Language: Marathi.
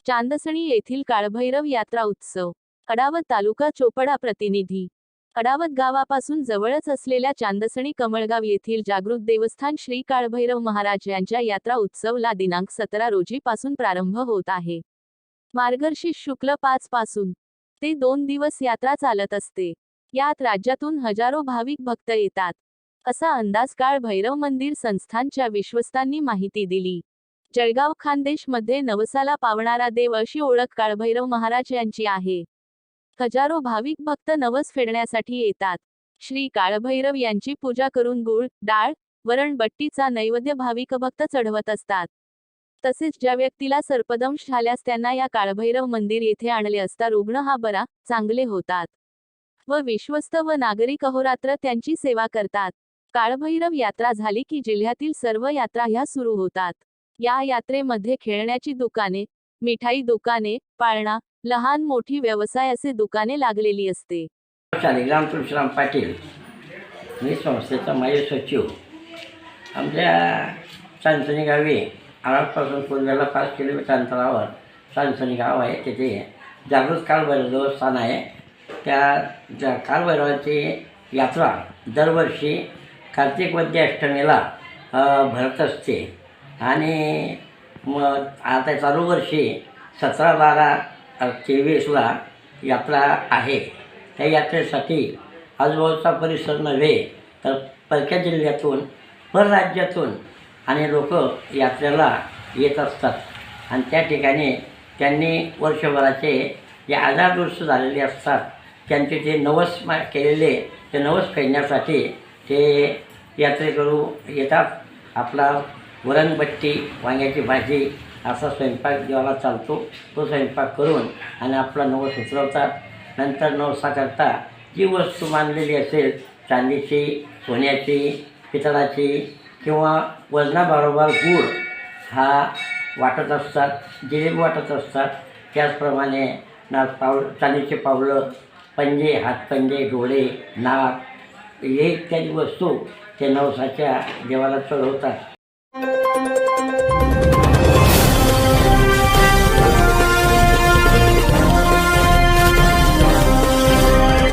चांदसणी येथील काळभैरव यात्रा उत्सव। अडावत तालुका चोपडा प्रतिनिधी। अडावत गावापासून जवळच असलेल्या चांदसणी कमळगाव येथील जागृत देवस्थान श्री काळभैरव महाराज यांच्या यात्रा उत्सवला दिनांक 17 रोजी पासून प्रारंभ होत आहे। मार्गशीर्ष शुक्ल 5 पासून ते 2 दिवस यात्रा चालत असते। यात राज्यातून हजारो भाविक भक्त येतात, असा अंदाज काळभैरव मंदिर संस्थानच्या विश्वस्तांनी माहिती दिली। जळगाव खानदेश मध्ये नवसाला पावणारा देव अशी ओळख काळभैरव महाराज यांची आहे। हजारो भाविक भक्त नवस फेडण्यासाठी येतात। श्री काळभैरव यांची पूजा करून गुळ, डाळ, वरण बट्टीचा नैवेद्य भाविक भक्त चढवत असतात। तसेच ज्या व्यक्तीला सर्पदंश झाल्यास त्यांना या काळभैरव मंदिर येथे आणले असता रुग्ण हा बरा, चांगले होतात व विश्वस्त व नागरिक अहोरात्र त्यांची सेवा करतात। काळभैरव यात्रा झाली की जिल्ह्यातील सर्व यात्रा ह्या सुरू होतात। या यात्रेमध्ये खेळण्याची दुकाने, मिठाई दुकाने, पाळणा, लहान मोठी व्यवसाय असे दुकाने लागलेली असते। शालिग्राम तुळशीराम पाटील, मी संस्थेचा माजी सचिव। आमच्या चांदसणी गावी आळापासून पूर्वेला 5 किलोमीटर अंतरावर चांदसणी गाव आहे। तिथे जागृत काळभैरव देवस्थान आहे। त्या काळभैरवाची यात्रा दरवर्षी कार्तिक वद्य अष्टमीला भरत असते आणि मग आता चालू वर्षी 17, 12, 23ला यात्रा आहे। त्या यात्रेसाठी आजूबाजूचा परिसर नव्हे तर परक्या जिल्ह्यातून, परराज्यातून आणि लोक यात्रेला येत असतात आणि त्या ठिकाणी त्यांनी वर्षभराचे जे आजार दुरुस्त झालेले असतात त्यांचे ते नवस केलेले ते नवस फेडण्यासाठी ते यात्रेकरू येतात। आपला वरणबट्टी, वांग्याची भाजी असा स्वयंपाक देवाला चालतो, तो स्वयंपाक करून आणि आपला नवस उतरवतात। नंतर नवसाकरता जी वस्तू मानलेली असेल, चांदीची, सोन्याची, पितळाची किंवा वजनाबरोबर गूळ हा वाटत असतात, जिलेबी वाटत असतात। त्याचप्रमाणे चांदीचे पावलं, पंजे, हातपंजे, डोळे, नाक हे इत्यादी वस्तू ते नवसाच्या देवाला चढवतात।